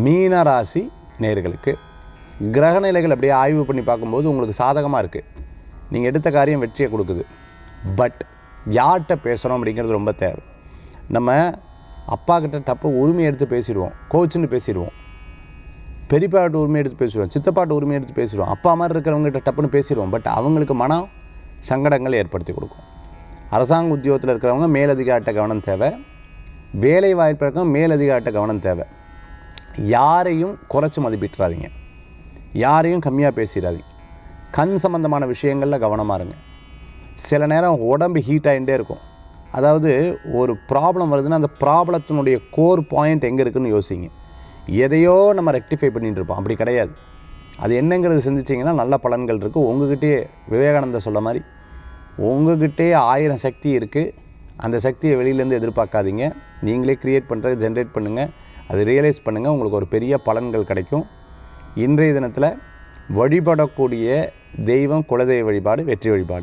மீன ராசி நேயர்களுக்கு கிரகநிலைகள் அப்படியே ஆய்வு பண்ணி பார்க்கும்போது உங்களுக்கு சாதகமாக இருக்குது. நீங்கள் எடுத்த காரியம் வெற்றியை கொடுக்குது. பட் யார்கிட்ட பேசுகிறோம் அப்படிங்கிறது ரொம்ப தேவை. நம்ம அப்பா கிட்ட டப்பு உரிமையை எடுத்து பேசிடுவோம், கோச்சுன்னு பேசிடுவோம். பெரியப்பாட்ட உரிமை எடுத்து பேசிடுவோம், சித்தப்பாட்ட உரிமை எடுத்து பேசிடுவோம், அப்பா மாதிரி இருக்கிறவங்ககிட்ட டப்புன்னு பேசிடுவோம். பட் அவங்களுக்கு மன சங்கடங்களை ஏற்படுத்தி கொடுக்கும். அரசாங்க உத்தியோகத்தில் இருக்கிறவங்க மேலதிகாரிட்ட கவனம் தேவை. வேலை வாய்ப்பு இருக்கவங்க மேலதிகாரிட்ட கவனம் தேவை. யாரையும் குறைச்சி மதிப்பிட்டுறாதீங்க, யாரையும் கம்மியாக பேசிடாதீங்க. கண் சம்பந்தமான விஷயங்களில் கவனமாக இருங்க. சில நேரம் உடம்பு ஹீட் ஆகிட்டே இருக்கும். அதாவது ஒரு ப்ராப்ளம் வருதுன்னா அந்த ப்ராப்ளத்தினுடைய கோர் பாயிண்ட் எங்கே இருக்குதுன்னு யோசிங்க. எதையோ நம்ம ரெக்டிஃபை பண்ணிகிட்டு இருப்போம், அப்படி கிடையாது. அது என்னங்கிறது சிந்திச்சிங்கன்னா நல்ல பலன்கள் இருக்குது. உங்கள்கிட்டயே விவேகானந்தர் சொல்ல மாதிரி உங்கள்கிட்டே 1000 சக்தி இருக்குது. அந்த சக்தியை வெளியிலேருந்து எதிர்பார்க்காதீங்க. நீங்களே க்ரியேட் பண்ணுறது, ஜென்ரேட் பண்ணுங்கள், அதை ரியலைஸ் பண்ணுங்கள். உங்களுக்கு ஒரு பெரிய பலன்கள் கிடைக்கும். இன்றைய தினத்தில் வழிபடக்கூடிய தெய்வம் குலதெய்வ வழிபாடு, வெற்றி வழிபாடு.